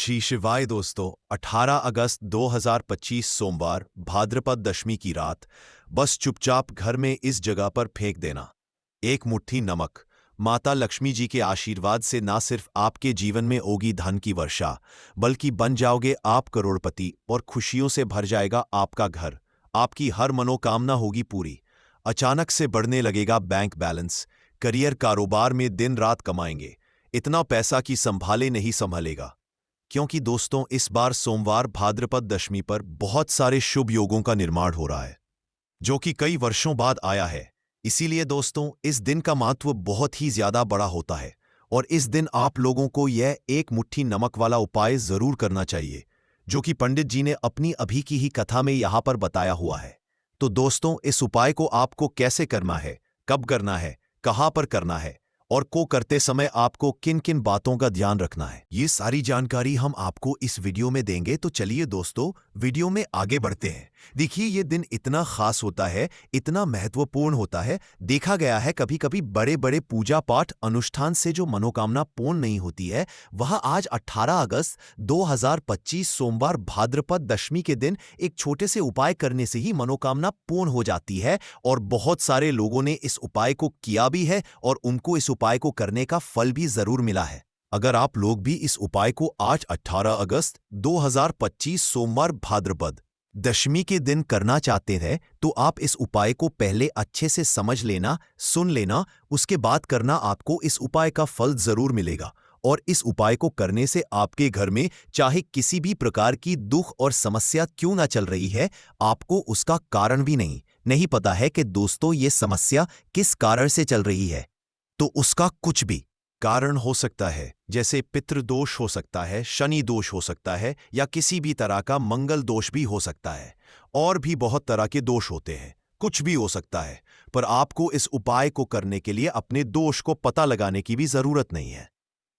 श्री शिवाय दोस्तों, 18 अगस्त 2025 सोमवार भाद्रपद दशमी की रात बस चुपचाप घर में इस जगह पर फेंक देना एक मुट्ठी नमक। माता लक्ष्मी जी के आशीर्वाद से ना सिर्फ आपके जीवन में होगी धन की वर्षा, बल्कि बन जाओगे आप करोड़पति और खुशियों से भर जाएगा आपका घर। आपकी हर मनोकामना होगी पूरी। अचानक से बढ़ने लगेगा बैंक बैलेंस। करियर कारोबार में दिन रात कमाएंगे, इतना पैसा कि संभाले नहीं संभलेगा। क्योंकि दोस्तों, इस बार सोमवार भाद्रपद दशमी पर बहुत सारे शुभ योगों का निर्माण हो रहा है, जो कि कई वर्षों बाद आया है। इसीलिए दोस्तों, इस दिन का महत्व बहुत ही ज्यादा बड़ा होता है और इस दिन आप लोगों को यह एक मुट्ठी नमक वाला उपाय जरूर करना चाहिए, जो कि पंडित जी ने अपनी अभी की ही कथा में यहां पर बताया हुआ है। तो दोस्तों, इस उपाय को आपको कैसे करना है, कब करना है, कहां पर करना है और को करते समय आपको किन किन बातों का ध्यान रखना है, ये सारी जानकारी हम आपको इस वीडियो में देंगे। तो चलिए दोस्तों, वीडियो में आगे बढ़ते हैं। देखिए, ये दिन इतना खास होता है, इतना महत्वपूर्ण होता है। देखा गया है कभी कभी बड़े बड़े पूजा पाठ अनुष्ठान से जो मनोकामना पूर्ण नहीं होती है, वह आज 18 अगस्त 2025 सोमवार भाद्रपद दशमी के दिन एक छोटे से उपाय करने से ही मनोकामना पूर्ण हो जाती है। और बहुत सारे लोगों ने इस उपाय को किया भी है और उनको इस उपाय को करने का फल भी जरूर मिला है। अगर आप लोग भी इस उपाय को आज 18 अगस्त 2025 सोमवार भाद्रपद दशमी के दिन करना चाहते हैं, तो आप इस उपाय को पहले अच्छे से समझ लेना, सुन लेना, उसके बाद करना। आपको इस उपाय का फल जरूर मिलेगा और इस उपाय को करने से आपके घर में चाहे किसी भी प्रकार की दुख और समस्या क्यों ना चल रही है, आपको उसका कारण भी नहीं पता है कि दोस्तों ये समस्या किस कारण से चल रही है, तो उसका कुछ भी कारण हो सकता है। जैसे पितृदोष हो सकता है, शनि दोष हो सकता है, या किसी भी तरह का मंगल दोष भी हो सकता है। और भी बहुत तरह के दोष होते हैं, कुछ भी हो सकता है। पर आपको इस उपाय को करने के लिए अपने दोष को पता लगाने की भी जरूरत नहीं है।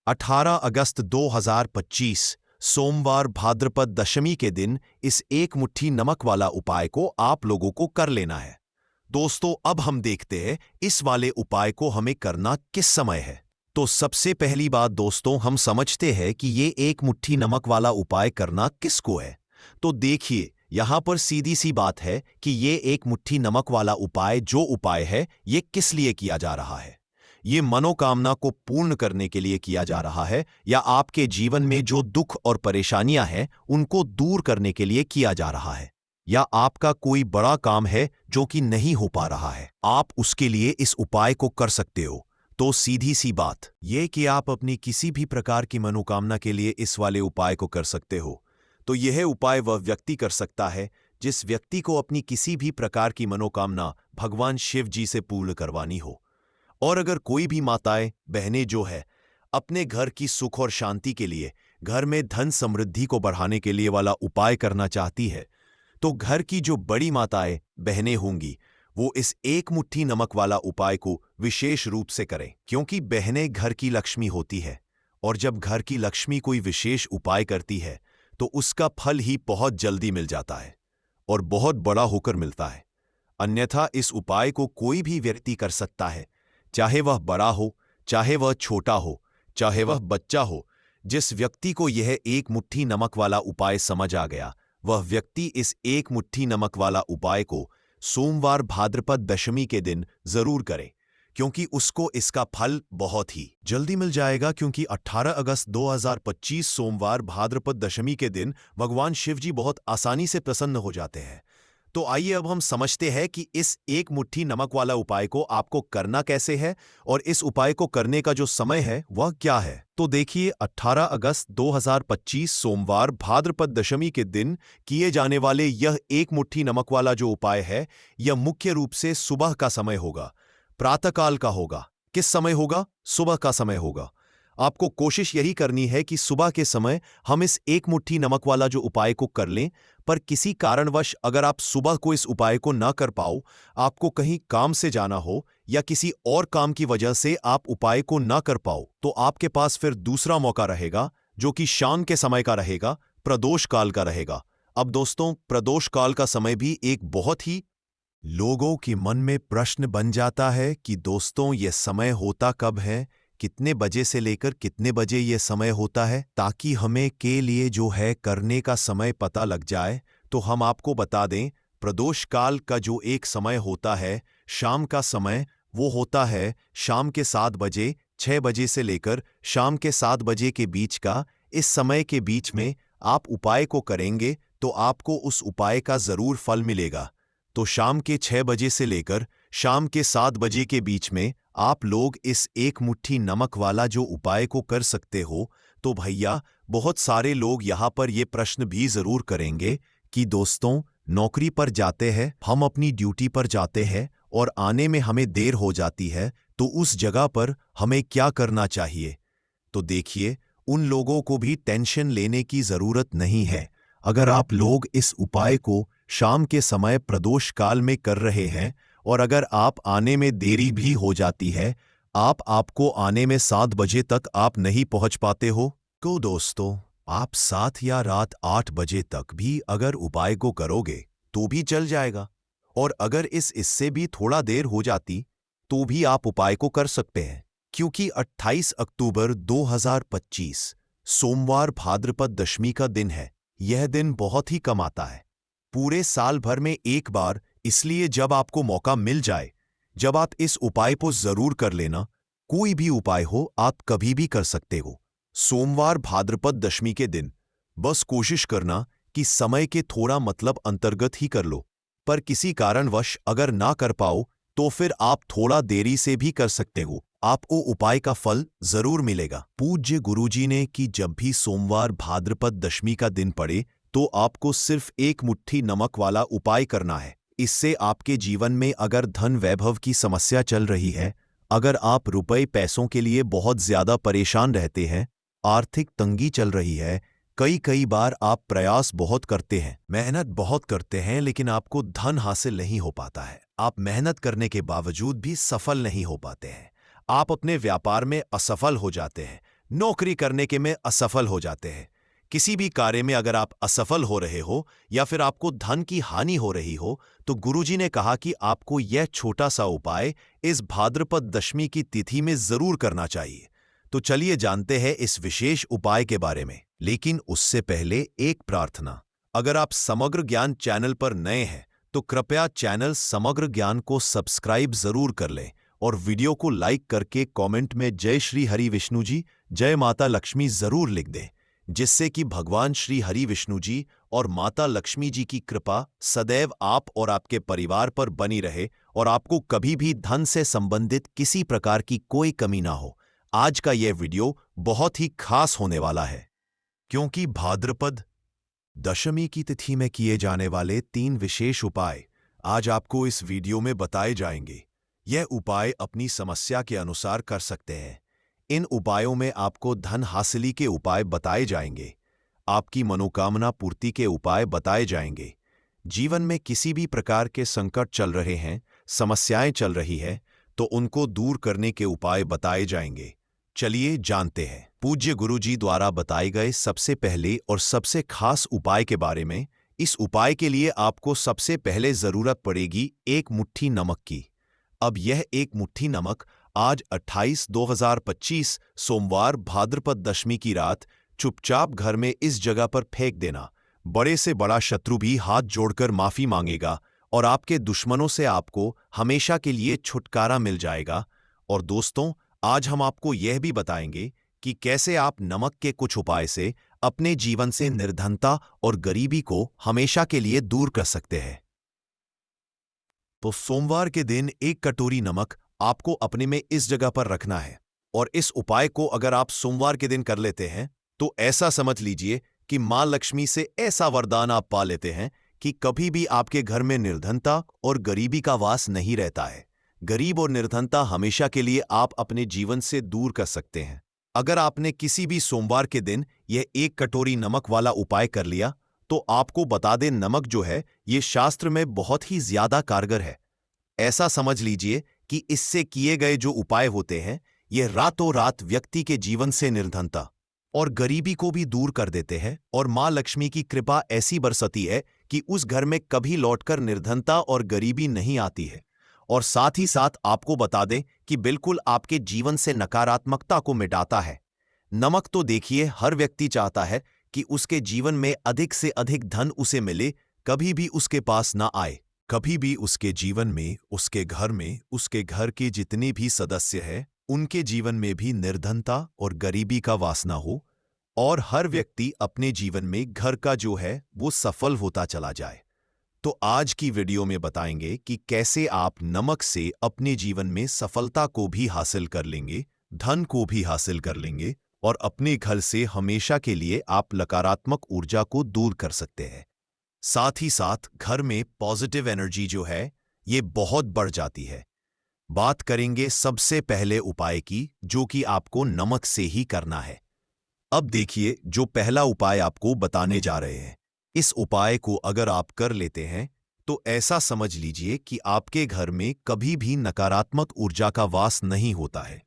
18 अगस्त 2025 सोमवार भाद्रपद दशमी के दिन इस एक मुट्ठी नमक वाला उपाय को आप लोगों को कर लेना है। दोस्तों, अब हम देखते हैं इस वाले उपाय को हमें करना किस समय है। तो सबसे पहली बात दोस्तों, हम समझते हैं कि ये एक मुट्ठी नमक वाला उपाय करना किसको है। तो देखिए, यहां पर सीधी सी बात है कि ये एक मुट्ठी नमक वाला उपाय जो उपाय है, ये किस लिए किया जा रहा है। ये मनोकामना को पूर्ण करने के लिए किया जा रहा है, या आपके जीवन में जो दुख और परेशानियां हैं उनको दूर करने के लिए किया जा रहा है, या आपका कोई बड़ा काम है जो कि नहीं हो पा रहा है, आप उसके लिए इस उपाय को कर सकते हो। तो सीधी सी बात ये कि आप अपनी किसी भी प्रकार की मनोकामना के लिए इस वाले उपाय को कर सकते हो। तो यह उपाय वह व्यक्ति कर सकता है जिस व्यक्ति को अपनी किसी भी प्रकार की मनोकामना भगवान शिव जी से पूर्ण करवानी हो। और अगर कोई भी माताएं बहनें जो है अपने घर की सुख और शांति के लिए, घर में धन समृद्धि को बढ़ाने के लिए वाला उपाय करना चाहती है, तो घर की जो बड़ी माताएं बहनें होंगी वो इस एक मुट्ठी नमक वाला उपाय को विशेष रूप से करें, क्योंकि बहनें घर की लक्ष्मी होती है। और जब घर की लक्ष्मी कोई विशेष उपाय करती है तो उसका फल ही बहुत जल्दी मिल जाता है और बहुत बड़ा होकर मिलता है। अन्यथा इस उपाय को कोई भी व्यक्ति कर सकता है, चाहे वह बड़ा हो, चाहे वह छोटा हो, चाहे वह बच्चा हो। जिस व्यक्ति को यह एक मुट्ठी नमक वाला उपाय समझ आ गया, वह व्यक्ति इस एक मुट्ठी नमक वाला उपाय को सोमवार भाद्रपद दशमी के दिन जरूर करे, क्योंकि उसको इसका फल बहुत ही जल्दी मिल जाएगा। क्योंकि 18 अगस्त 2025 सोमवार भाद्रपद दशमी के दिन भगवान शिव जी बहुत आसानी से प्रसन्न हो जाते हैं। तो आइए अब हम समझते हैं कि इस एक मुट्ठी नमक वाला उपाय को आपको करना कैसे है और इस उपाय को करने का जो समय है वह क्या है। तो देखिए, 18 अगस्त 2025 सोमवार भाद्रपद दशमी के दिन किए जाने वाले यह एक मुट्ठी नमक वाला जो उपाय है, यह मुख्य रूप से सुबह का समय होगा, प्रातःकाल का होगा। किस समय होगा? सुबह का समय होगा। आपको कोशिश यही करनी है कि सुबह के समय हम इस एक मुट्ठी नमक वाला जो उपाय को कर लें। पर किसी कारणवश अगर आप सुबह को इस उपाय को ना कर पाओ, आपको कहीं काम से जाना हो या किसी और काम की वजह से आप उपाय को ना कर पाओ, तो आपके पास फिर दूसरा मौका रहेगा, जो कि शाम के समय का रहेगा, प्रदोष काल का रहेगा। अब दोस्तों, प्रदोष काल का समय भी एक बहुत ही लोगों के मन में प्रश्न बन जाता है कि दोस्तों ये समय होता कब है, कितने बजे से लेकर कितने बजे ये समय होता है, ताकि हमें के लिए जो है करने का समय पता लग जाए। तो हम आपको बता दें, प्रदोष काल का जो एक समय होता है, शाम का समय, वो होता है शाम के 7 बजे, 6 बजे से लेकर शाम के 7 बजे के बीच का। इस समय के बीच में आप उपाय को करेंगे तो आपको उस उपाय का ज़रूर फल मिलेगा। तो शाम के 6 बजे से लेकर शाम के 7 बजे के बीच में आप लोग इस एक मुट्ठी नमक वाला जो उपाय को कर सकते हो। तो भैया, बहुत सारे लोग यहाँ पर ये प्रश्न भी ज़रूर करेंगे कि दोस्तों, नौकरी पर जाते हैं, हम अपनी ड्यूटी पर जाते हैं और आने में हमें देर हो जाती है, तो उस जगह पर हमें क्या करना चाहिए? तो देखिए, उन लोगों को भी टेंशन लेने की ज़रूरत नहीं है। अगर आप लोग इस उपाय को शाम के समय प्रदोष काल में कर रहे हैं और अगर आप आने में देरी भी हो जाती है, आपको आने में 7 बजे तक आप नहीं पहुंच पाते हो, तो दोस्तों, आप 7 या रात 8 बजे तक भी अगर उपाय को करोगे तो भी चल जाएगा। और अगर इससे भी थोड़ा देर हो जाती तो भी आप उपाय को कर सकते हैं, क्योंकि 28 अक्टूबर 2025 सोमवार भाद्रपद दशमी का दिन है। यह दिन बहुत ही कम आता है, पूरे साल भर में एक बार, इसलिए जब आपको मौका मिल जाए, जब आप इस उपाय को जरूर कर लेना। कोई भी उपाय हो, आप कभी भी कर सकते हो, सोमवार भाद्रपद दशमी के दिन। बस कोशिश करना कि समय के थोड़ा मतलब अंतर्गत ही कर लो, पर किसी कारणवश अगर ना कर पाओ तो फिर आप थोड़ा देरी से भी कर सकते हो, आपको उपाय का फल जरूर मिलेगा। पूज्य गुरुजी ने कि जब भी सोमवार भाद्रपद दशमी का दिन पड़े तो आपको सिर्फ एक मुट्ठी नमक वाला उपाय करना है। इससे आपके जीवन में अगर धन वैभव की समस्या चल रही है, अगर आप रुपए पैसों के लिए बहुत ज्यादा परेशान रहते हैं, आर्थिक तंगी चल रही है, कई बार आप प्रयास बहुत करते हैं, मेहनत बहुत करते हैं, लेकिन आपको धन हासिल नहीं हो पाता है, आप मेहनत करने के बावजूद भी सफल नहीं हो पाते हैं, आप अपने व्यापार में असफल हो जाते हैं, नौकरी करने के में असफल हो जाते हैं, किसी भी कार्य में अगर आप असफल हो रहे हो या फिर आपको धन की हानि हो रही हो, तो गुरुजी ने कहा कि आपको यह छोटा सा उपाय इस भाद्रपद दशमी की तिथि में जरूर करना चाहिए। तो चलिए जानते हैं इस विशेष उपाय के बारे में। लेकिन उससे पहले एक प्रार्थना, अगर आप समग्र ज्ञान चैनल पर नए हैं तो कृपया चैनल समग्र ज्ञान को सब्सक्राइब जरूर कर लें और वीडियो को लाइक करके कमेंट में जय श्री हरि विष्णु जी, जय माता लक्ष्मी जरूर लिख दें, जिससे कि भगवान श्री हरि विष्णु जी और माता लक्ष्मी जी की कृपा सदैव आप और आपके परिवार पर बनी रहे और आपको कभी भी धन से संबंधित किसी प्रकार की कोई कमी ना हो। आज का यह वीडियो बहुत ही खास होने वाला है, क्योंकि भाद्रपद दशमी की तिथि में किए जाने वाले 3 विशेष उपाय आज आपको इस वीडियो में बताए जाएंगे। यह उपाय अपनी समस्या के अनुसार कर सकते हैं। इन उपायों में आपको धन हासिली के उपाय बताए जाएंगे, आपकी मनोकामना पूर्ति के उपाय बताए जाएंगे। जीवन में किसी भी प्रकार के संकट चल रहे हैं, समस्याएं चल रही है, तो उनको दूर करने के उपाय बताए जाएंगे। चलिए जानते हैं पूज्य गुरुजी द्वारा बताए गए सबसे पहले और सबसे खास उपाय के बारे में। इस उपाय के लिए आपको सबसे पहले जरूरत पड़ेगी एक मुट्ठी नमक की। अब यह एक मुट्ठी नमक आज 28/2025 सोमवार भाद्रपद दशमी की रात चुपचाप घर में इस जगह पर फेंक देना। बड़े से बड़ा शत्रु भी हाथ जोड़कर माफी मांगेगा और आपके दुश्मनों से आपको हमेशा के लिए छुटकारा मिल जाएगा। और दोस्तों, आज हम आपको यह भी बताएंगे कि कैसे आप नमक के कुछ उपाय से अपने जीवन से निर्धनता और गरीबी को हमेशा के लिए दूर कर सकते हैं। तो सोमवार के दिन एक कटोरी नमक आपको अपने में इस जगह पर रखना है और इस उपाय को अगर आप सोमवार के दिन कर लेते हैं तो ऐसा समझ लीजिए कि मां लक्ष्मी से ऐसा वरदान आप पा लेते हैं कि कभी भी आपके घर में निर्धनता और गरीबी का वास नहीं रहता है। गरीब और निर्धनता हमेशा के लिए आप अपने जीवन से दूर कर सकते हैं। अगर आपने किसी भी सोमवार के दिन यह एक कटोरी नमक वाला उपाय कर लिया तो आपको बता दें, नमक जो है ये शास्त्र में बहुत ही ज्यादा कारगर है। ऐसा समझ लीजिए कि इससे किए गए जो उपाय होते हैं ये रातों रात व्यक्ति के जीवन से निर्धनता और गरीबी को भी दूर कर देते हैं और मां लक्ष्मी की कृपा ऐसी बरसती है कि उस घर में कभी लौटकर निर्धनता और गरीबी नहीं आती है। और साथ ही साथ आपको बता दें कि बिल्कुल आपके जीवन से नकारात्मकता को मिटाता है। नमक तो देखिए, हर व्यक्ति चाहता है कि उसके जीवन में अधिक से अधिक धन उसे मिले, कभी भी उसके पास ना आए, कभी भी उसके जीवन में, उसके घर में, उसके घर के जितने भी सदस्य हैं उनके जीवन में भी निर्धनता और गरीबी का वासना हो, और हर व्यक्ति अपने जीवन में घर का जो है वो सफल होता चला जाए। तो आज की वीडियो में बताएंगे कि कैसे आप नमक से अपने जीवन में सफलता को भी हासिल कर लेंगे, धन को भी हासिल कर लेंगे, और अपने घर से हमेशा के लिए आप नकारात्मक ऊर्जा को दूर कर सकते हैं। साथ ही साथ घर में पॉजिटिव एनर्जी जो है ये बहुत बढ़ जाती है। बात करेंगे सबसे पहले उपाय की, जो कि आपको नमक से ही करना है। अब देखिए, जो पहला उपाय आपको बताने जा रहे हैं, इस उपाय को अगर आप कर लेते हैं तो ऐसा समझ लीजिए कि आपके घर में कभी भी नकारात्मक ऊर्जा का वास नहीं होता है।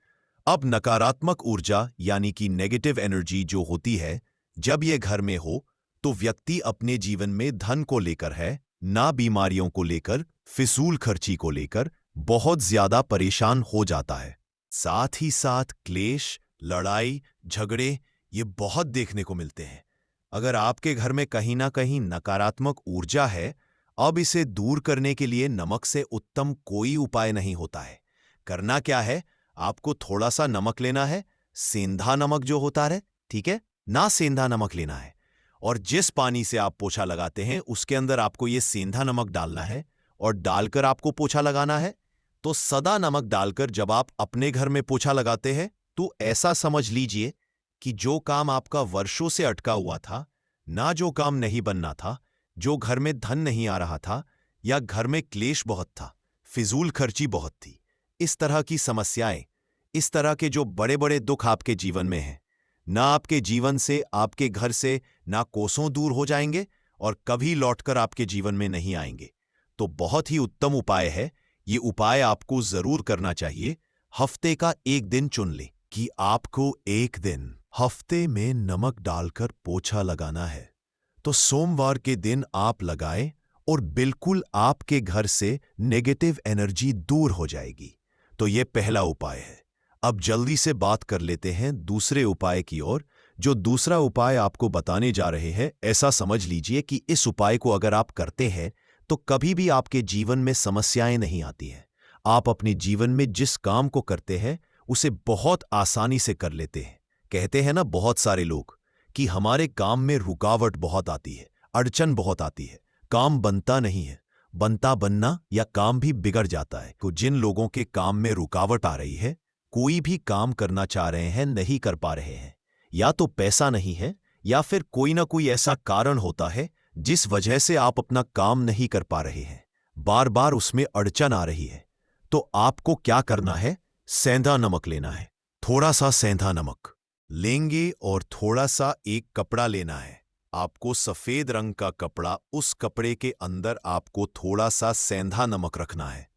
अब नकारात्मक ऊर्जा यानी कि नेगेटिव एनर्जी जो होती है, जब ये घर में हो तो व्यक्ति अपने जीवन में धन को लेकर है, ना बीमारियों को लेकर, फिजूल खर्ची को लेकर बहुत ज्यादा परेशान हो जाता है। साथ ही साथ क्लेश, लड़ाई, झगड़े ये बहुत देखने को मिलते हैं। अगर आपके घर में कहीं ना कहीं नकारात्मक ऊर्जा है, अब इसे दूर करने के लिए नमक से उत्तम कोई उपाय नहीं होता है। करना क्या है, आपको थोड़ा सा नमक लेना है, सेंधा नमक जो होता है, ठीक है ना, सेंधा नमक लेना है, और जिस पानी से आप पोछा लगाते हैं उसके अंदर आपको ये सेंधा नमक डालना है, और डालकर आपको पोछा लगाना है। तो सदा नमक डालकर जब आप अपने घर में पोछा लगाते हैं तो ऐसा समझ लीजिए कि जो काम आपका वर्षों से अटका हुआ था, ना जो काम नहीं बनना था, जो घर में धन नहीं आ रहा था, या घर में क्लेश बहुत था, फिजूल खर्ची बहुत थी, इस तरह की समस्याएं, इस तरह के जो बड़े बड़े दुख आपके जीवन में हैं, ना आपके जीवन से, आपके घर से ना कोसों दूर हो जाएंगे और कभी लौटकर आपके जीवन में नहीं आएंगे। तो बहुत ही उत्तम उपाय है, ये उपाय आपको जरूर करना चाहिए। हफ्ते का एक दिन चुन ले कि आपको एक दिन हफ्ते में नमक डालकर पोछा लगाना है। तो सोमवार के दिन आप लगाएं और बिल्कुल आपके घर से नेगेटिव एनर्जी दूर हो जाएगी। तो ये पहला उपाय है। अब जल्दी से बात कर लेते हैं दूसरे उपाय की ओर। जो दूसरा उपाय आपको बताने जा रहे हैं, ऐसा समझ लीजिए कि इस उपाय को अगर आप करते हैं तो कभी भी आपके जीवन में समस्याएं नहीं आती हैं। आप अपने जीवन में जिस काम को करते हैं उसे बहुत आसानी से कर लेते हैं। कहते हैं ना बहुत सारे लोग कि हमारे काम में रुकावट बहुत आती है, अड़चन बहुत आती है, काम बनता नहीं है, बनता बनना या काम भी बिगड़ जाता है। तो जिन लोगों के काम में रुकावट आ रही है, कोई भी काम करना चाह रहे हैं, नहीं कर पा रहे हैं, या तो पैसा नहीं है या फिर कोई ना कोई ऐसा कारण होता है जिस वजह से आप अपना काम नहीं कर पा रहे हैं, बार बार उसमें अड़चन आ रही है, तो आपको क्या करना है, सेंधा नमक लेना है। थोड़ा सा सेंधा नमक लेंगे और थोड़ा सा एक कपड़ा लेना है। आपको सफेद रंग का कपड़ा, उस कपड़े के अंदर आपको थोड़ा सा सेंधा नमक रखना है।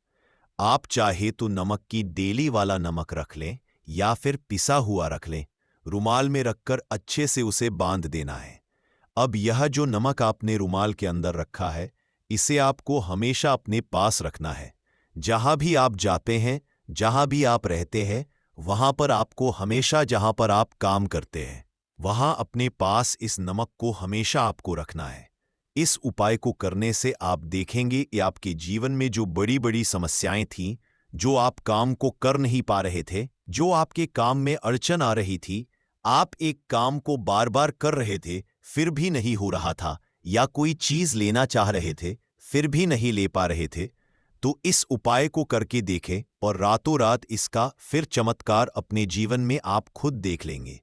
आप चाहे तो नमक की डेली वाला नमक रख लें या फिर पिसा हुआ रख लें। रुमाल में रखकर अच्छे से उसे बांध देना है। अब यह जो नमक आपने रुमाल के अंदर रखा है, इसे आपको हमेशा अपने पास रखना है। जहां भी आप जाते हैं, जहां भी आप रहते हैं, वहां पर आपको हमेशा, जहां पर आप काम करते हैं, वहां अपने पास इस नमक को हमेशा आपको रखना है। इस उपाय को करने से आप देखेंगे कि आपके जीवन में जो बड़ी बड़ी समस्याएं थीं, जो आप काम को कर नहीं पा रहे थे, जो आपके काम में अड़चन आ रही थी, आप एक काम को बार बार कर रहे थे फिर भी नहीं हो रहा था, या कोई चीज लेना चाह रहे थे फिर भी नहीं ले पा रहे थे, तो इस उपाय को करके देखें और रातों रात इसका फिर चमत्कार अपने जीवन में आप खुद देख लेंगे।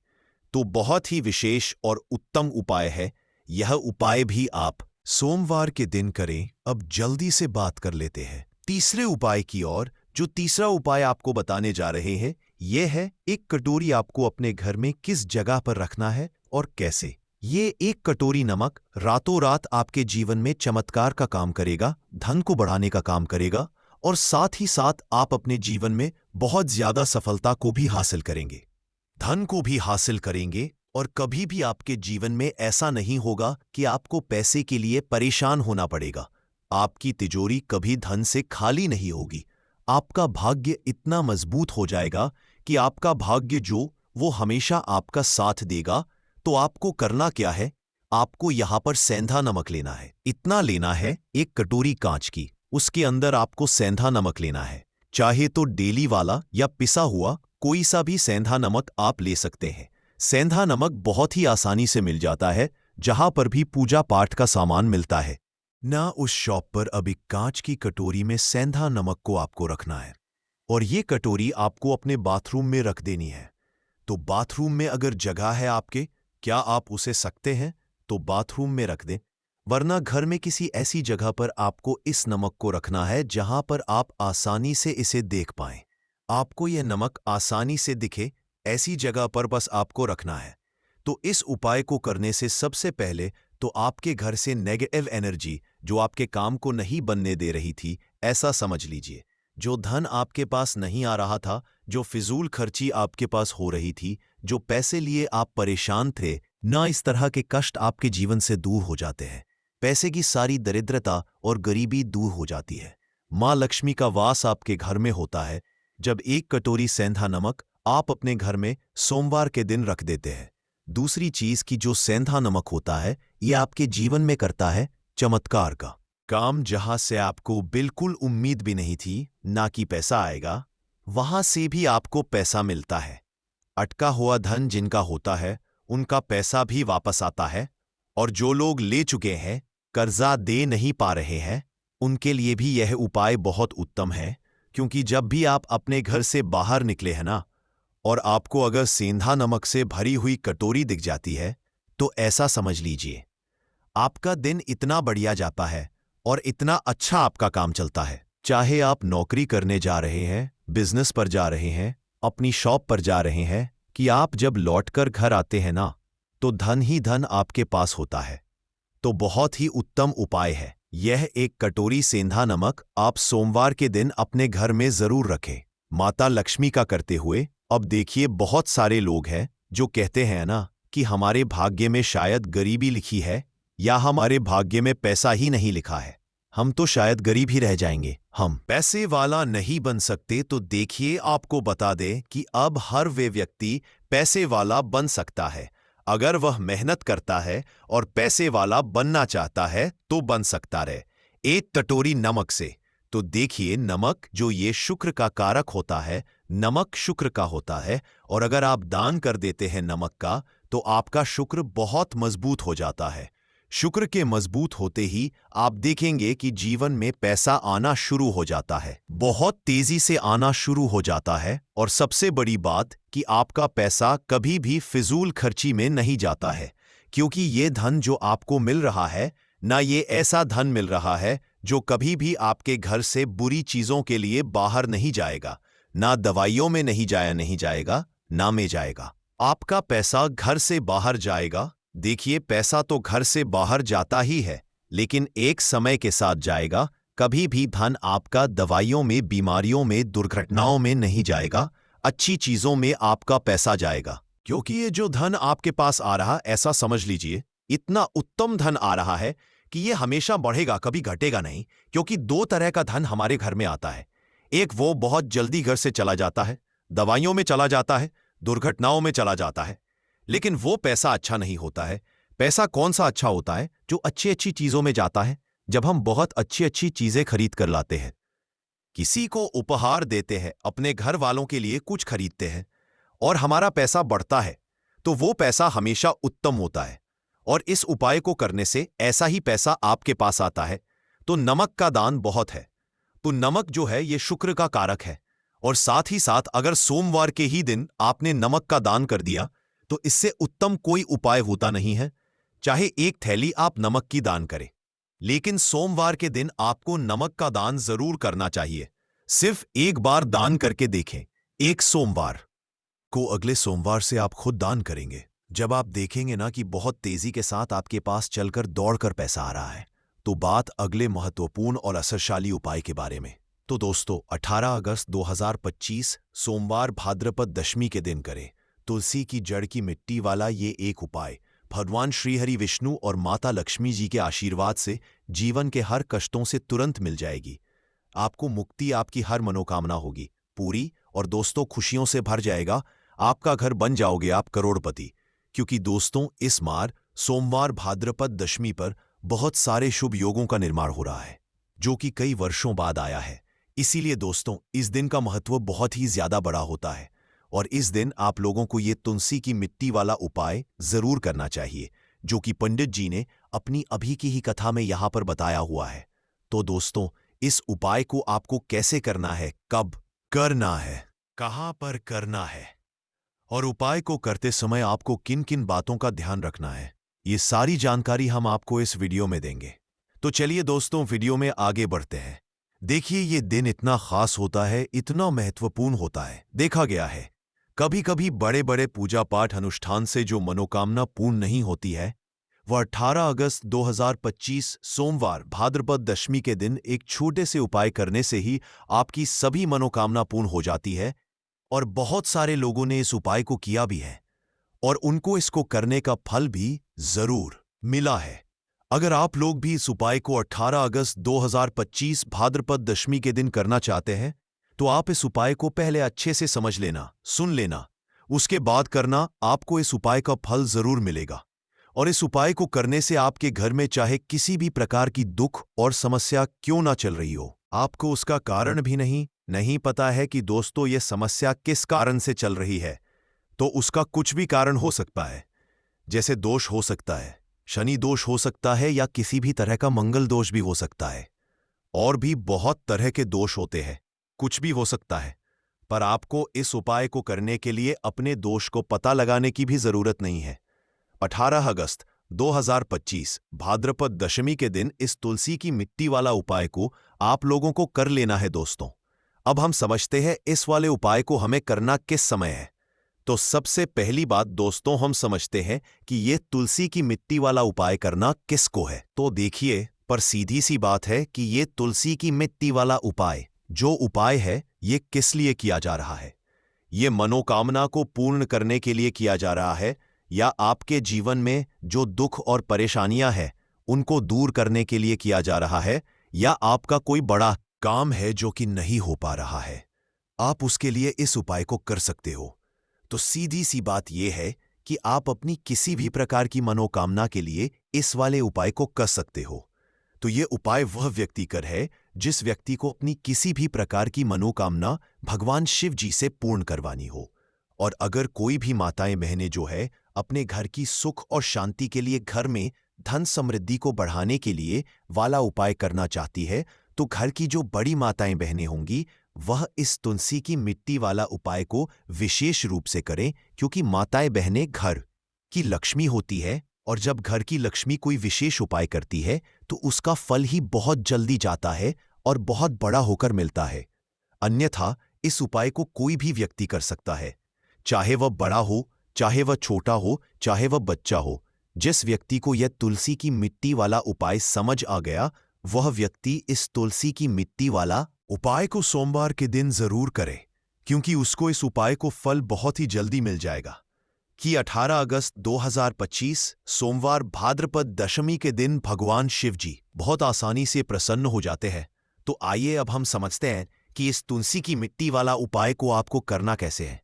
तो बहुत ही विशेष और उत्तम उपाय है। यह उपाय भी आप सोमवार के दिन करें। अब जल्दी से बात कर लेते हैं तीसरे उपाय की ओर। जो तीसरा उपाय आपको बताने जा रहे हैं, यह है एक कटोरी आपको अपने घर में किस जगह पर रखना है और कैसे। ये एक कटोरी नमक रातों रात आपके जीवन में चमत्कार का काम करेगा, धन को बढ़ाने का काम करेगा, और साथ ही साथ आप अपने जीवन में बहुत ज्यादा सफलता को भी हासिल करेंगे, धन को भी हासिल करेंगे, और कभी भी आपके जीवन में ऐसा नहीं होगा कि आपको पैसे के लिए परेशान होना पड़ेगा। आपकी तिजोरी कभी धन से खाली नहीं होगी। आपका भाग्य इतना मजबूत हो जाएगा कि आपका भाग्य जो वो हमेशा आपका साथ देगा। तो आपको करना क्या है? आपको यहाँ पर सेंधा नमक लेना है। इतना लेना है, एक कटोरी कांच की, उसके अंदर आपको सेंधा नमक लेना है। चाहे तो डेली वाला या पिसा हुआ कोई सा भी सेंधा नमक आप ले सकते हैं। सेंधा नमक बहुत ही आसानी से मिल जाता है, जहां पर भी पूजा पाठ का सामान मिलता है ना। उस शॉप पर अभी कांच की कटोरी में सेंधा नमक को आपको रखना है और ये कटोरी आपको अपने बाथरूम में रख देनी है। तो बाथरूम में अगर जगह है आपके, क्या आप उसे सकते हैं तो बाथरूम में रख दें, वरना घर में किसी ऐसी जगह पर आपको इस नमक को रखना है जहां पर आप आसानी से इसे देख पाएं। आपको यह नमक आसानी से दिखे ऐसी जगह पर बस आपको रखना है। तो इस उपाय को करने से सबसे पहले तो आपके घर से नेगेटिव एनर्जी जो आपके काम को नहीं बनने दे रही थी, ऐसा समझ लीजिए, जो धन आपके पास नहीं आ रहा था, जो फिजूल खर्ची आपके पास हो रही थी, जो पैसे लिए आप परेशान थे ना, इस तरह के कष्ट आपके जीवन से दूर हो जाते हैं। पैसे की सारी दरिद्रता और गरीबी दूर हो जाती है। माँ लक्ष्मी का वास आपके घर में होता है जब एक कटोरी सेंधा नमक आप अपने घर में सोमवार के दिन रख देते हैं। दूसरी चीज की जो सेंधा नमक होता है, यह आपके जीवन में करता है चमत्कार का काम। जहां से आपको बिल्कुल उम्मीद भी नहीं थी ना कि पैसा आएगा, वहां से भी आपको पैसा मिलता है। अटका हुआ धन जिनका होता है, उनका पैसा भी वापस आता है। और जो लोग ले चुके हैं, कर्जा दे नहीं पा रहे हैं, उनके लिए भी यह उपाय बहुत उत्तम है। क्योंकि जब भी आप अपने घर से बाहर निकले हैं ना, और आपको अगर सेंधा नमक से भरी हुई कटोरी दिख जाती है, तो ऐसा समझ लीजिए आपका दिन इतना बढ़िया जाता है और इतना अच्छा आपका काम चलता है। चाहे आप नौकरी करने जा रहे हैं, बिजनेस पर जा रहे हैं, अपनी शॉप पर जा रहे हैं, कि आप जब लौटकर घर आते हैं ना, तो धन ही धन आपके पास होता है। तो बहुत ही उत्तम उपाय है यह। एक कटोरी सेंधा नमक आप सोमवार के दिन अपने घर में जरूर रखें, माता लक्ष्मी का करते हुए। अब देखिए, बहुत सारे लोग हैं जो कहते हैं ना कि हमारे भाग्य में शायद गरीबी लिखी है, या हमारे भाग्य में पैसा ही नहीं लिखा है, हम तो शायद गरीब ही रह जाएंगे, हम पैसे वाला नहीं बन सकते। तो देखिए, आपको बता दें कि अब हर वे व्यक्ति पैसे वाला बन सकता है, अगर वह मेहनत करता है और पैसे वाला बनना चाहता है तो बन सकता रहे। एक कटोरी नमक से, तो देखिए, नमक जो ये शुक्र का कारक होता है, नमक शुक्र का होता है, और अगर आप दान कर देते हैं नमक का, तो आपका शुक्र बहुत मजबूत हो जाता है। शुक्र के मजबूत होते ही आप देखेंगे कि जीवन में पैसा आना शुरू हो जाता है, बहुत तेजी से आना शुरू हो जाता है। और सबसे बड़ी बात कि आपका पैसा कभी भी फिजूल खर्ची में नहीं जाता है, क्योंकि ये धन जो आपको मिल रहा है ना, ये ऐसा धन मिल रहा है जो कभी भी आपके घर से बुरी चीजों के लिए बाहर नहीं जाएगा, ना दवाइयों में नहीं जाएगा, ना में जाएगा। आपका पैसा घर से बाहर जाएगा। देखिए, पैसा तो घर से बाहर जाता ही है, लेकिन एक समय के साथ जाएगा। कभी भी धन आपका दवाइयों में, बीमारियों में, दुर्घटनाओं में नहीं जाएगा, अच्छी चीजों में आपका पैसा जाएगा। क्योंकि ये जो धन आपके पास आ रहा, ऐसा समझ लीजिए, इतना उत्तम धन आ रहा है कि ये हमेशा बढ़ेगा, कभी घटेगा नहीं। क्योंकि दो तरह का धन हमारे घर में आता है। एक वो बहुत जल्दी घर से चला जाता है, दवाइयों में चला जाता है, दुर्घटनाओं में चला जाता है, लेकिन वो पैसा अच्छा नहीं होता है। पैसा कौन सा अच्छा होता है? जो अच्छी अच्छी चीजों में जाता है। जब हम बहुत अच्छी अच्छी चीजें खरीद कर लाते हैं, किसी को उपहार देते हैं, अपने घर वालों के लिए कुछ खरीदते हैं, और हमारा पैसा बढ़ता है, तो वो पैसा हमेशा उत्तम होता है। और इस उपाय को करने से ऐसा ही पैसा आपके पास आता है। तो नमक का दान बहुत है। तो नमक जो है ये शुक्र का कारक है, और साथ ही साथ अगर सोमवार के ही दिन आपने नमक का दान कर दिया, तो इससे उत्तम कोई उपाय होता नहीं है। चाहे एक थैली आप नमक की दान करें, लेकिन सोमवार के दिन आपको नमक का दान जरूर करना चाहिए। सिर्फ एक बार दान करके देखें, एक सोमवार को। अगले सोमवार से आप खुद दान करेंगे, जब आप देखेंगे ना कि बहुत तेजी के साथ आपके पास चलकर दौड़कर पैसा आ रहा है। तो बात अगले महत्वपूर्ण और असरशाली उपाय के बारे में। तो दोस्तों, 18 अगस्त 2025 सोमवार भाद्रपद दशमी के दिन करें तुलसी की जड़ की मिट्टी वाला ये एक उपाय। भगवान श्रीहरि विष्णु और माता लक्ष्मी जी के आशीर्वाद से जीवन के हर कष्टों से तुरंत मिल जाएगी। आपको मुक्ति, आपकी हर मनोकामना होगी पूरी, और दोस्तों खुशियों से भर जाएगा आपका घर, बन जाओगे आप करोड़पति। क्योंकि दोस्तों इस मार सोमवार भाद्रपद दशमी पर बहुत सारे शुभ योगों का निर्माण हो रहा है, जो कि कई वर्षों बाद आया है। इसीलिए दोस्तों इस दिन का महत्व बहुत ही ज्यादा बड़ा होता है, और इस दिन आप लोगों को ये तुलसी की मिट्टी वाला उपाय जरूर करना चाहिए, जो कि पंडित जी ने अपनी अभी की ही कथा में यहां पर बताया हुआ है। तो दोस्तों इस उपाय को आपको कैसे करना है, कब करना है, कहां पर करना है, और उपाय को करते समय आपको किन किन बातों का ध्यान रखना है, ये सारी जानकारी हम आपको इस वीडियो में देंगे। तो चलिए दोस्तों वीडियो में आगे बढ़ते हैं। देखिए ये दिन इतना खास होता है, इतना महत्वपूर्ण होता है। देखा गया है कभी कभी बड़े बड़े पूजा पाठ अनुष्ठान से जो मनोकामना पूर्ण नहीं होती है, वह 18 अगस्त 2025 सोमवार भाद्रपद दशमी के दिन एक छोटे से उपाय करने से ही आपकी सभी मनोकामना पूर्ण हो जाती है। और बहुत सारे लोगों ने इस उपाय को किया भी है, और उनको इसको करने का फल भी जरूर मिला है। अगर आप लोग भी इस उपाय को 18 अगस्त 2025 भाद्रपद दशमी के दिन करना चाहते हैं, तो आप इस उपाय को पहले अच्छे से समझ लेना, सुन लेना, उसके बाद करना। आपको इस उपाय का फल जरूर मिलेगा, और इस उपाय को करने से आपके घर में चाहे किसी भी प्रकार की दुख और समस्या क्यों ना चल रही हो, आपको उसका कारण भी नहीं पता है कि दोस्तों ये समस्या किस कारण से चल रही है, तो उसका कुछ भी कारण हो सकता है। जैसे दोष हो सकता है, शनि दोष हो सकता है, या किसी भी तरह का मंगल दोष भी हो सकता है, और भी बहुत तरह के दोष होते हैं, कुछ भी हो सकता है। पर आपको इस उपाय को करने के लिए अपने दोष को पता लगाने की भी जरूरत नहीं है। 18 अगस्त 2025 भाद्रपद दशमी के दिन इस तुलसी की मिट्टी वाला उपाय को आप लोगों को कर लेना है दोस्तों। अब हम समझते हैं इस वाले उपाय को हमें करना किस समय है। तो सबसे पहली बात दोस्तों हम समझते हैं कि ये तुलसी की मिट्टी वाला उपाय करना किसको है। तो देखिए, पर सीधी सी बात है कि ये तुलसी की मिट्टी वाला उपाय जो उपाय है, ये किस लिए किया जा रहा है। ये मनोकामना को पूर्ण करने के लिए किया जा रहा है, या आपके जीवन में जो दुख और परेशानियां हैं उनको दूर करने के लिए किया जा रहा है, या आपका कोई बड़ा काम है जो कि नहीं हो पा रहा है, आप उसके लिए इस उपाय को कर सकते हो। तो सीधी सी बात यह है कि आप अपनी किसी भी प्रकार की मनोकामना के लिए इस वाले उपाय को कर सकते हो। तो ये उपाय वह व्यक्ति कर है जिस व्यक्ति को अपनी किसी भी प्रकार की मनोकामना भगवान शिव जी से पूर्ण करवानी हो। और अगर कोई भी माताएं बहनें जो है अपने घर की सुख और शांति के लिए, घर में धन समृद्धि को बढ़ाने के लिए वाला उपाय करना चाहती है, तो घर की जो बड़ी माताएं बहनें होंगी वह इस तुलसी की मिट्टी वाला उपाय को विशेष रूप से करें, क्योंकि माताएं बहनें घर की लक्ष्मी होती है, और जब घर की लक्ष्मी कोई विशेष उपाय करती है तो उसका फल ही बहुत जल्दी जाता है और बहुत बड़ा होकर मिलता है। अन्यथा इस उपाय को कोई भी व्यक्ति कर सकता है, चाहे वह बड़ा हो, चाहे वह छोटा हो, चाहे वह बच्चा हो। जिस व्यक्ति को यह तुलसी की मिट्टी वाला उपाय समझ आ गया, वह व्यक्ति इस तुलसी की मिट्टी वाला उपाय को सोमवार के दिन जरूर करे, क्योंकि उसको इस उपाय को फल बहुत ही जल्दी मिल जाएगा। कि 18 अगस्त 2025 सोमवार भाद्रपद दशमी के दिन भगवान शिव जी बहुत आसानी से प्रसन्न हो जाते हैं। तो आइए अब हम समझते हैं कि इस तुलसी की मिट्टी वाला उपाय को आपको करना कैसे है,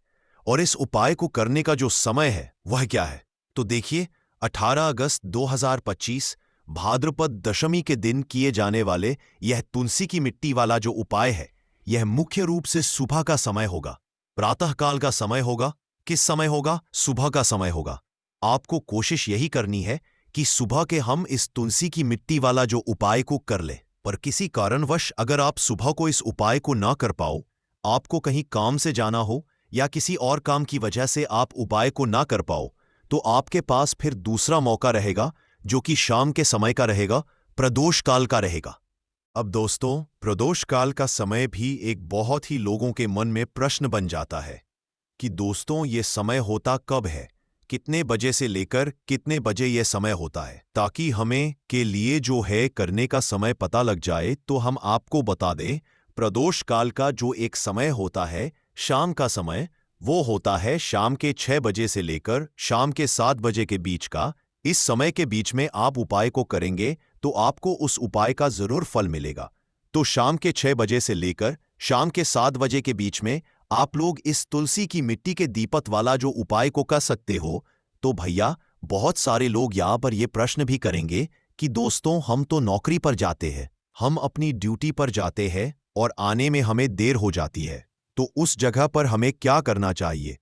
और इस उपाय को करने का जो समय है वह क्या है। तो देखिए, 18 अगस्त 2025 भाद्रपद दशमी के दिन किए जाने वाले यह तुलसी की मिट्टी वाला जो उपाय है, यह मुख्य रूप से सुबह का समय होगा, प्रातःकाल का समय होगा। किस समय होगा? सुबह का समय होगा। आपको कोशिश यही करनी है कि सुबह के हम इस तुलसी की मिट्टी वाला जो उपाय को कर ले। पर किसी कारणवश अगर आप सुबह को इस उपाय को ना कर पाओ, आपको कहीं काम से जाना हो या किसी और काम की वजह से आप उपाय को ना कर पाओ, तो आपके पास फिर दूसरा मौका रहेगा, जो कि शाम के समय का रहेगा, प्रदोष काल का रहेगा। अब दोस्तों, प्रदोष काल का समय भी एक बहुत ही लोगों के मन में प्रश्न बन जाता है कि दोस्तों ये समय होता कब है, कितने बजे से लेकर कितने बजे ये समय होता है, ताकि हमें के लिए जो है करने का समय पता लग जाए। तो हम आपको बता दें, प्रदोष काल का जो एक समय होता है शाम का समय, वो होता है शाम के 6 बजे से लेकर शाम के 7 बजे के बीच का। इस समय के बीच में आप उपाय को करेंगे तो आपको उस उपाय का जरूर फल मिलेगा। तो शाम के 6 बजे से लेकर शाम के 7 बजे के बीच में आप लोग इस तुलसी की मिट्टी के दीपक वाला जो उपाय को कर सकते हो। तो भैया, बहुत सारे लोग यहाँ पर ये प्रश्न भी करेंगे कि दोस्तों, हम तो नौकरी पर जाते हैं, हम अपनी ड्यूटी पर जाते हैं और आने में हमें देर हो जाती है, तो उस जगह पर हमें क्या करना चाहिए?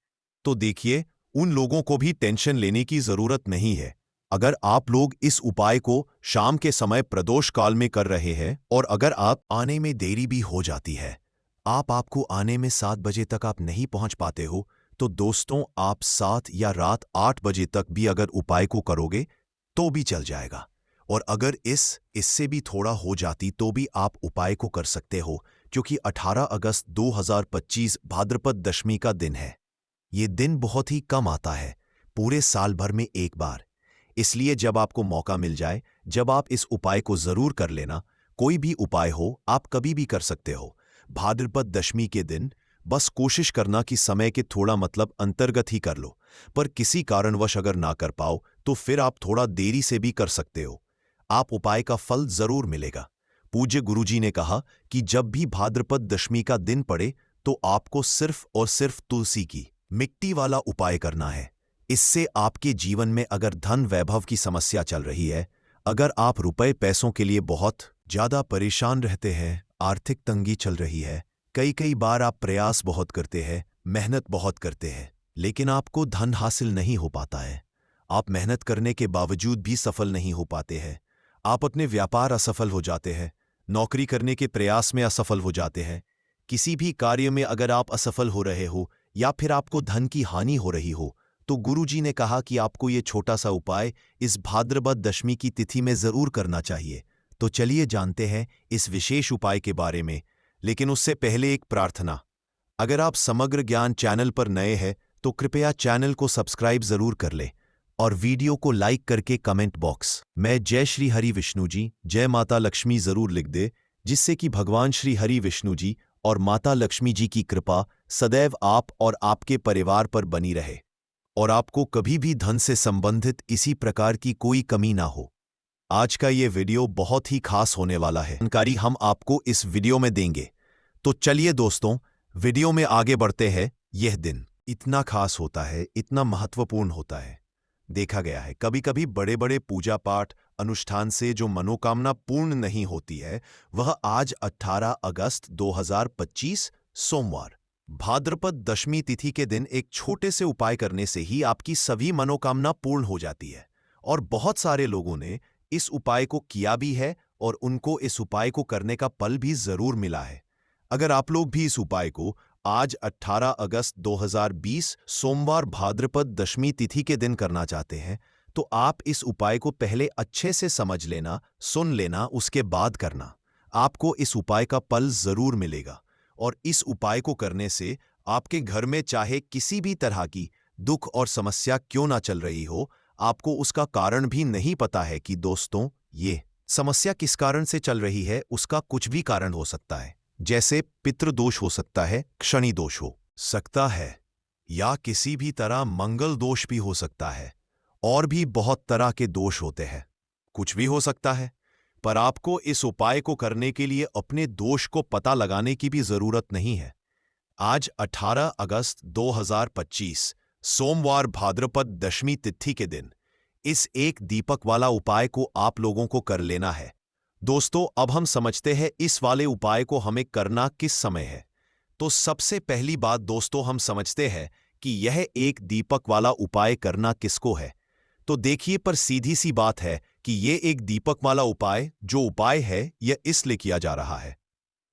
तो देखिए, उन लोगों को भी टेंशन लेने की जरूरत नहीं है। अगर आप लोग इस उपाय को शाम के समय प्रदोष काल में कर रहे हैं और अगर आप आने में देरी भी हो जाती है, आपको आने में 7 बजे तक आप नहीं पहुंच पाते हो, तो दोस्तों, आप 7 या रात 8 बजे तक भी अगर उपाय को करोगे तो भी चल जाएगा। और अगर इससे भी थोड़ा हो जाती तो भी आप उपाय को कर सकते हो, क्योंकि 18 अगस्त 2025 भाद्रपद दशमी का दिन है। ये दिन बहुत ही कम आता है, पूरे साल भर में एक बार। इसलिए जब आपको मौका मिल जाए, जब आप इस उपाय को जरूर कर लेना। कोई भी उपाय हो, आप कभी भी कर सकते हो। भाद्रपद दशमी के दिन बस कोशिश करना कि समय के थोड़ा अंतर्गत ही कर लो, पर किसी कारणवश अगर ना कर पाओ तो फिर आप थोड़ा देरी से भी कर सकते हो। आप उपाय का फल जरूर मिलेगा। पूज्य गुरुजी ने कहा कि जब भी भाद्रपद दशमी का दिन पड़े तो आपको सिर्फ और सिर्फ तुलसी की मिट्टी वाला उपाय करना है। इससे आपके जीवन में अगर धन वैभव की समस्या चल रही है, अगर आप रुपए पैसों के लिए बहुत ज्यादा परेशान रहते हैं, आर्थिक तंगी चल रही है, कई बार आप प्रयास बहुत करते हैं, मेहनत बहुत करते हैं, लेकिन आपको धन हासिल नहीं हो पाता है। आप मेहनत करने के बावजूद भी सफल नहीं हो पाते हैं। आप अपने व्यापार असफल हो जाते हैं, नौकरी करने के प्रयास में असफल हो जाते हैं। किसी भी कार्य में अगर आप असफल हो रहे हो या फिर आपको धन की हानि हो रही हो, तो गुरुजी ने कहा कि आपको ये छोटा सा उपाय इस भाद्रपद दशमी की तिथि में जरूर करना चाहिए। तो चलिए जानते हैं इस विशेष उपाय के बारे में। लेकिन उससे पहले एक प्रार्थना। अगर आप समग्र ज्ञान चैनल पर नए हैं तो कृपया चैनल को सब्सक्राइब जरूर कर ले और वीडियो को लाइक करके कमेंट बॉक्स में जय श्री हरि विष्णु जी, जय माता लक्ष्मी जरूर लिख दे, जिससे कि भगवान श्री हरि विष्णु जी और माता लक्ष्मी जी की कृपा सदैव आप और आपके परिवार पर बनी रहे और आपको कभी भी धन से संबंधित किसी प्रकार की कोई कमी ना हो। आज का ये वीडियो बहुत ही खास होने वाला है, जानकारी हम आपको इस वीडियो में देंगे। तो चलिए दोस्तों, वीडियो में आगे बढ़ते हैं। यह दिन इतना खास होता है, इतना महत्वपूर्ण होता है। देखा गया है कभी कभी बड़े बड़े पूजा पाठ अनुष्ठान से जो मनोकामना पूर्ण नहीं होती है, वह आज 18 अगस्त 2025 सोमवार भाद्रपद दशमी तिथि के दिन एक छोटे से उपाय करने से ही आपकी सभी मनोकामना पूर्ण हो जाती है। और बहुत सारे लोगों ने इस उपाय को किया भी है और उनको इस उपाय को करने का फल भी जरूर मिला है। अगर आप लोग भी इस उपाय को आज 18 अगस्त 2020 सोमवार भाद्रपद दशमी तिथि के दिन करना चाहते हैं, तो आप इस उपाय को पहले अच्छे से समझ लेना, सुन लेना, उसके बाद करना। आपको इस उपाय का फल जरूर मिलेगा। और इस उपाय को करने से आपके घर में चाहे किसी भी तरह की दुख और समस्या क्यों ना चल रही हो, आपको उसका कारण भी नहीं पता है कि दोस्तों, ये समस्या किस कारण से चल रही है, उसका कुछ भी कारण हो सकता है। जैसे पितृदोष हो सकता है, शनि दोष हो सकता है, या किसी भी तरह मंगल दोष भी हो सकता है, और भी बहुत तरह के दोष होते हैं। कुछ भी हो सकता है, पर आपको इस उपाय को करने के लिए अपने दोष को पता लगाने की भी जरूरत नहीं है। आज 18 अगस्त 2025 सोमवार भाद्रपद दशमी तिथि के दिन इस एक दीपक वाला उपाय को आप लोगों को कर लेना है। दोस्तों, अब हम समझते हैं इस वाले उपाय को हमें करना किस समय है। तो सबसे पहली बात दोस्तों, हम समझते हैं कि यह एक दीपक वाला उपाय करना किसको है। तो देखिए, पर सीधी सी बात है कि यह एक दीपक वाला उपाय जो उपाय है, यह इसलिए किया जा रहा है,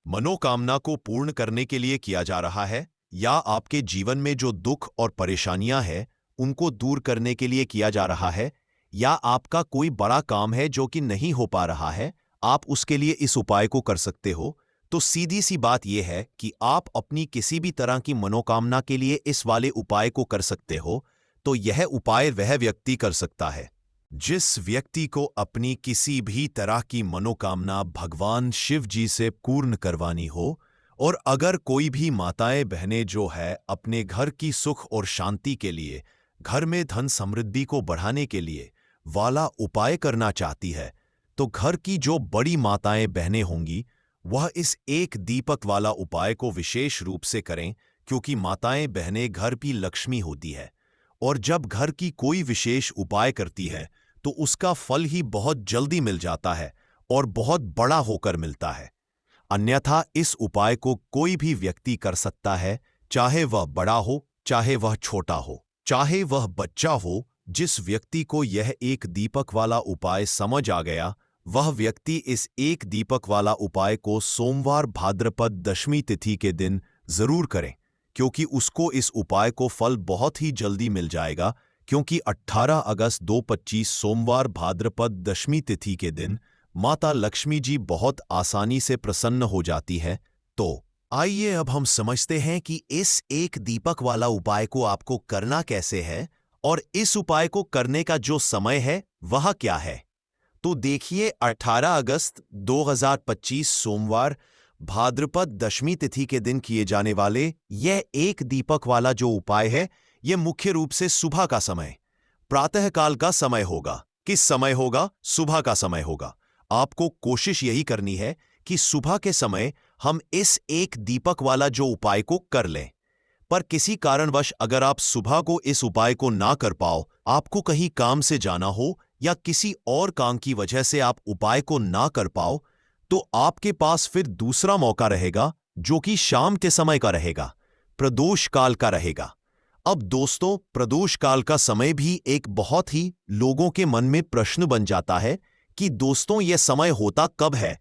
मनोकामना को पूर्ण करने के लिए किया जा रहा है, या आपके जीवन में जो दुख और परेशानियां हैं उनको दूर करने के लिए किया जा रहा है, या आपका कोई बड़ा काम है जो कि नहीं हो पा रहा है, आप उसके लिए इस उपाय को कर सकते हो। तो सीधी सी बात यह है कि आप अपनी किसी भी तरह की मनोकामना के लिए इस वाले उपाय को कर सकते हो। तो यह उपाय वह व्यक्ति कर सकता है जिस व्यक्ति को अपनी किसी भी तरह की मनोकामना भगवान शिव जी से पूर्ण करवानी हो। और अगर कोई भी माताएं बहनें जो है अपने घर की सुख और शांति के लिए, घर में धन समृद्धि को बढ़ाने के लिए वाला उपाय करना चाहती है, तो घर की जो बड़ी माताएं बहनें होंगी वह इस एक दीपक वाला उपाय को विशेष रूप से करें, क्योंकि माताएं बहनें घर की लक्ष्मी होती है और जब घर की कोई विशेष उपाय करती है तो उसका फल ही बहुत जल्दी मिल जाता है और बहुत बड़ा होकर मिलता है। अन्यथा इस उपाय को कोई भी व्यक्ति कर सकता है, चाहे वह बड़ा हो, चाहे वह छोटा हो, चाहे वह बच्चा हो। जिस व्यक्ति को यह एक दीपक वाला उपाय समझ आ गया, वह व्यक्ति इस एक दीपक वाला उपाय को सोमवार भाद्रपद दशमी तिथि के दिन जरूर करें, क्योंकि उसको इस उपाय को फल बहुत ही जल्दी मिल जाएगा। क्योंकि 18 अगस्त 2025 सोमवार भाद्रपद दशमी तिथि के दिन माता लक्ष्मी जी बहुत आसानी से प्रसन्न हो जाती है। तो आइए अब हम समझते हैं कि इस एक दीपक वाला उपाय को आपको करना कैसे है और इस उपाय को करने का जो समय है वह क्या है। तो देखिए, 18 अगस्त 2025 सोमवार भाद्रपद दशमी तिथि के दिन किए जाने वाले यह एक दीपक वाला जो उपाय है, यह मुख्य रूप से सुबह का समय, प्रातःकाल का समय होगा। किस समय होगा? सुबह का समय होगा। आपको कोशिश यही करनी है कि सुबह के समय हम इस एक दीपक वाला जो उपाय को कर लें। पर किसी कारणवश अगर आप सुबह को इस उपाय को ना कर पाओ, आपको कहीं काम से जाना हो या किसी और काम की वजह से आप उपाय को ना कर पाओ, तो आपके पास फिर दूसरा मौका रहेगा, जो कि शाम के समय का रहेगा, प्रदोष काल का रहेगा। अब दोस्तों, प्रदोष काल का समय भी एक बहुत ही लोगों के मन में प्रश्न बन जाता है कि दोस्तों यह समय होता कब है,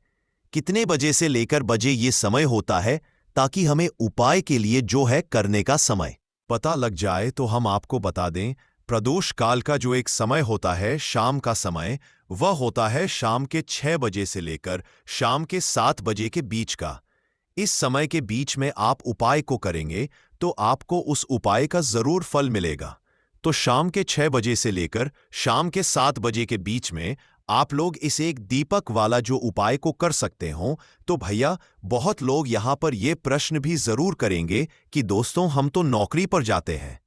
कितने बजे से लेकर बजे ये समय होता है, ताकि हमें उपाय के लिए जो है करने का समय पता लग जाए। तो हम आपको बता दें, प्रदोष काल का जो एक समय होता है, शाम का समय, वह होता है शाम के 6 बजे से लेकर शाम के 7 बजे के बीच का। इस समय के बीच में आप उपाय को करेंगे तो आपको उस उपाय का जरूर फल मिलेगा। तो शाम के 6 बजे से लेकर शाम के 7 बजे के बीच में आप लोग इस एक दीपक वाला जो उपाय को कर सकते हो। तो भैया, बहुत लोग यहां पर यह प्रश्न भी जरूर करेंगे कि दोस्तों हम तो नौकरी पर जाते हैं,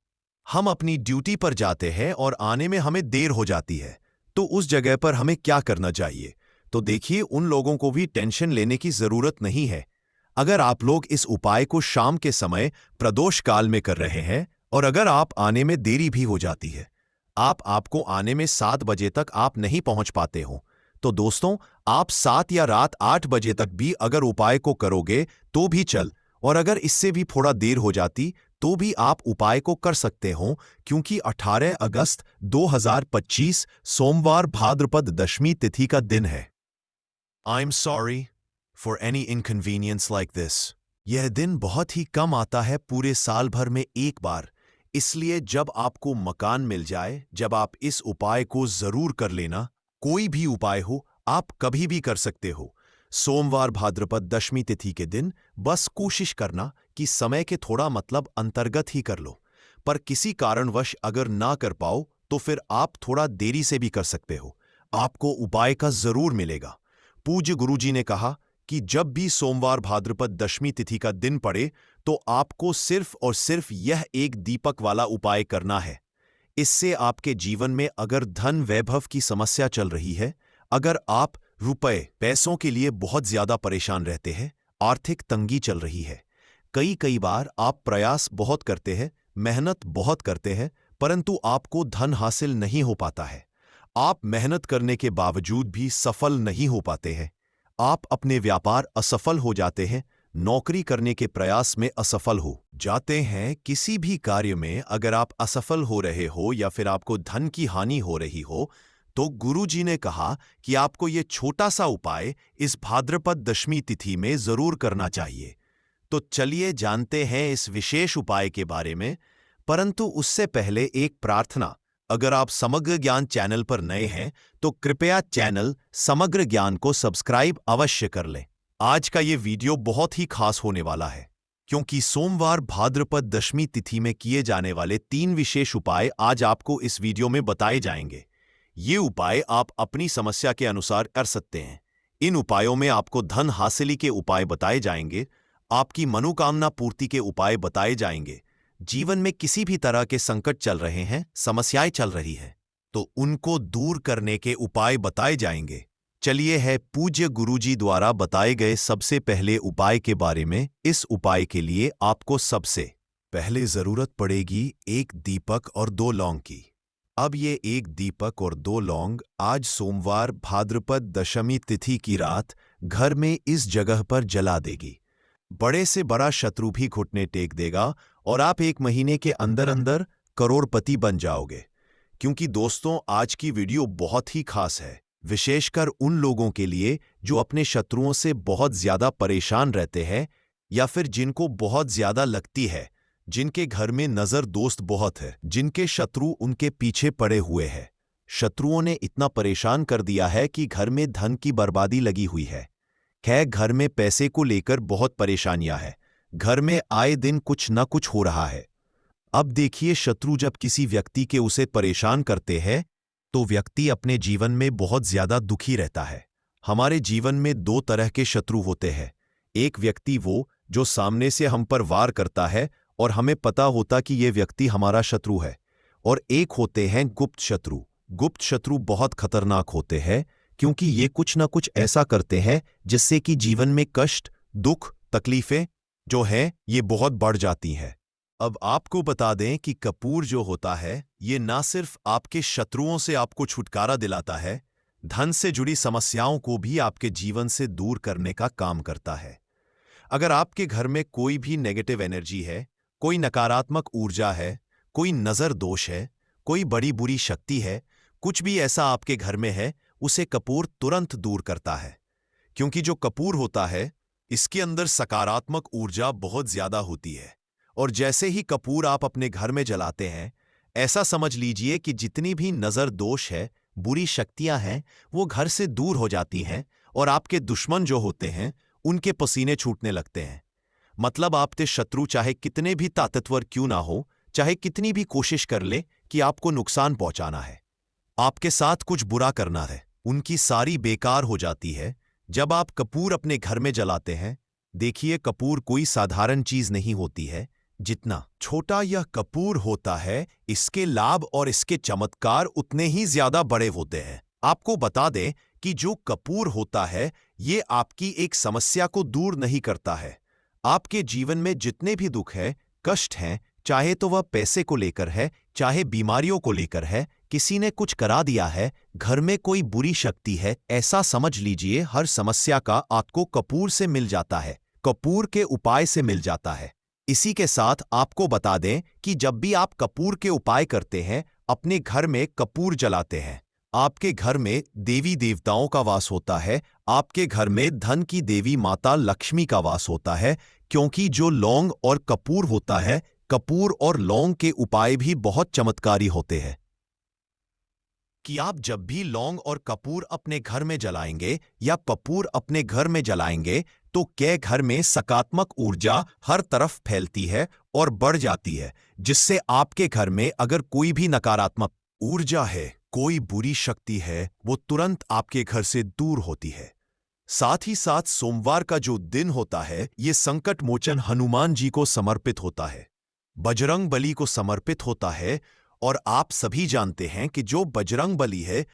हम अपनी ड्यूटी पर जाते हैं और आने में हमें देर हो जाती है, तो उस जगह पर हमें क्या करना चाहिए। तो देखिए, उन लोगों को भी टेंशन लेने की जरूरत नहीं है। अगर आप लोग इस उपाय को शाम के समय प्रदोष काल में कर रहे हैं और अगर आप आने में देरी भी हो जाती है, आपको आने में 7 बजे तक आप नहीं पहुंच पाते हो, तो दोस्तों आप 7 या रात 8 बजे तक भी अगर उपाय को करोगे तो भी चल, और अगर इससे भी थोड़ा देर हो जाती तो भी आप उपाय को कर सकते हो, क्योंकि 18 अगस्त 2025 सोमवार भाद्रपद दशमी तिथि का दिन है। I am sorry for any inconvenience like this. यह दिन बहुत ही कम आता है पूरे साल भर में एक बार, इसलिए जब आपको मकान मिल जाए, जब आप इस उपाय को जरूर कर लेना। कोई भी उपाय हो, आप कभी भी कर सकते हो। सोमवार भाद्रपद दशमी तिथि के दिन बस कोशिश करना कि समय के थोड़ा अंतर्गत ही कर लो। पर किसी कारणवश अगर ना कर पाओ तो फिर आप थोड़ा देरी से भी कर सकते हो, आपको उपाय का जरूर मिलेगा। पूज्य गुरुजी ने कहा कि जब भी सोमवार भाद्रपद दशमी तिथि का दिन पड़े तो आपको सिर्फ और सिर्फ यह एक दीपक वाला उपाय करना है। इससे आपके जीवन में अगर धन वैभव की समस्या चल रही है, अगर आप रुपए पैसों के लिए बहुत ज्यादा परेशान रहते हैं, आर्थिक तंगी चल रही है, कई बार आप प्रयास बहुत करते हैं, मेहनत बहुत करते हैं, परंतु आपको धन हासिल नहीं हो पाता है, आप मेहनत करने के बावजूद भी सफल नहीं हो पाते हैं, आप अपने व्यापार असफल हो जाते हैं, नौकरी करने के प्रयास में असफल हो जाते हैं, किसी भी कार्य में अगर आप असफल हो रहे हो या फिर आपको धन की हानि हो रही हो, तो गुरुजी ने कहा कि आपको ये छोटा सा उपाय इस भाद्रपद दशमी तिथि में जरूर करना चाहिए। तो चलिए जानते हैं इस विशेष उपाय के बारे में, परंतु उससे पहले एक प्रार्थना। अगर आप समग्र ज्ञान चैनल पर नए हैं तो कृपया चैनल समग्र ज्ञान को सब्सक्राइब अवश्य कर लें। आज का ये वीडियो बहुत ही खास होने वाला है, क्योंकि सोमवार भाद्रपद दशमी तिथि में किए जाने वाले 3 विशेष उपाय आज आपको इस वीडियो में बताए जाएंगे। ये उपाय आप अपनी समस्या के अनुसार कर सकते हैं। इन उपायों में आपको धन हासिली के उपाय बताए जाएंगे, आपकी मनोकामना पूर्ति के उपाय बताए जाएंगे। जीवन में किसी भी तरह के संकट चल रहे हैं, समस्याएं चल रही है, तो उनको दूर करने के उपाय बताए जाएंगे। चलिए है पूज्य गुरुजी द्वारा बताए गए सबसे पहले उपाय के बारे में। इस उपाय के लिए आपको सबसे पहले जरूरत पड़ेगी एक दीपक और 2 लौंग की। अब ये एक दीपक और 2 लौंग आज सोमवार भाद्रपद दशमी तिथि की रात घर में इस जगह पर जला देगी। बड़े से बड़ा शत्रु भी घुटने टेक देगा और आप 1 महीने के अंदर अंदर करोड़पति बन जाओगे। क्योंकि दोस्तों आज की वीडियो बहुत ही खास है, विशेषकर उन लोगों के लिए जो अपने शत्रुओं से बहुत ज्यादा परेशान रहते हैं या फिर जिनको बहुत ज्यादा लगती है, जिनके घर में नजर दोस्त बहुत है, जिनके शत्रु उनके पीछे पड़े हुए हैं। शत्रुओं ने इतना परेशान कर दिया है कि घर में धन की बर्बादी लगी हुई है। खैर घर में पैसे को लेकर बहुत परेशानियां हैं, घर में आए दिन कुछ न कुछ हो रहा है। अब देखिए शत्रु जब किसी व्यक्ति के उसे परेशान करते हैं तो व्यक्ति अपने जीवन में बहुत ज्यादा दुखी रहता है। हमारे जीवन में 2 तरह के शत्रु होते हैं। एक व्यक्ति वो जो सामने से हम पर वार करता है और हमें पता होता कि ये व्यक्ति हमारा शत्रु है, और एक होते हैं गुप्त शत्रु। गुप्त शत्रु बहुत खतरनाक होते हैं क्योंकि ये कुछ ना कुछ ऐसा करते हैं जिससे कि जीवन में कष्ट, दुख, तकलीफें जो हैं ये बहुत बढ़ जाती हैं। अब आपको बता दें कि कपूर जो होता है ये ना सिर्फ आपके शत्रुओं से आपको छुटकारा दिलाता है, धन से जुड़ी समस्याओं को भी आपके जीवन से दूर करने का काम करता है। अगर आपके घर में कोई भी नेगेटिव एनर्जी है, कोई नकारात्मक ऊर्जा है, कोई नजर दोष है, कोई बड़ी बुरी शक्ति है, कुछ भी ऐसा आपके घर में है, उसे कपूर तुरंत दूर करता है। क्योंकि जो कपूर होता है इसके अंदर सकारात्मक ऊर्जा बहुत ज्यादा होती है, और जैसे ही कपूर आप अपने घर में जलाते हैं, ऐसा समझ लीजिए कि जितनी भी नजर दोष है, बुरी शक्तियां हैं, वो घर से दूर हो जाती हैं और आपके दुश्मन जो होते हैं उनके पसीने छूटने लगते हैं। मतलब आपके शत्रु चाहे कितने भी ताकतवर क्यों ना हो, चाहे कितनी भी कोशिश कर ले कि आपको नुकसान पहुंचाना है, आपके साथ कुछ बुरा करना है, उनकी सारी बेकार हो जाती है जब आप कपूर अपने घर में जलाते हैं। देखिए कपूर कोई साधारण चीज नहीं होती है। जितना छोटा यह कपूर होता है, इसके लाभ और इसके चमत्कार उतने ही ज्यादा बड़े होते हैं। आपको बता दें कि जो कपूर होता है ये आपकी एक समस्या को दूर नहीं करता है। आपके जीवन में जितने भी दुख है, कष्ट हैं, चाहे तो वह पैसे को लेकर है, चाहे बीमारियों को लेकर है, किसी ने कुछ करा दिया है, घर में कोई बुरी शक्ति है, ऐसा समझ लीजिए हर समस्या का आपको कपूर से मिल जाता है, कपूर के उपाय से मिल जाता है। इसी के साथ आपको बता दें कि जब भी आप कपूर के उपाय करते हैं, अपने घर में कपूर जलाते हैं, आपके घर में देवी देवताओं का वास होता है, आपके घर में धन की देवी माता लक्ष्मी का वास होता है। क्योंकि जो लौंग और कपूर होता है, कपूर और लौंग के उपाय भी बहुत चमत्कारी होते हैं। कि आप जब भी लौंग और कपूर अपने घर में जलाएंगे या कपूर अपने घर में जलाएंगे तो क्या घर में सकारात्मक ऊर्जा हर तरफ फैलती है और बढ़ जाती है, जिससे आपके घर में अगर कोई भी नकारात्मक ऊर्जा है, कोई बुरी शक्ति है, वो तुरंत आपके घर से दूर होती है। साथ ही साथ सोमवार का जो दिन होता है ये संकट मोचन हनुमान जी को समर्पित होता है, बजरंग बली को समर्पित होता है। और आप सभी जानते हैं कि जो बजरंग बली है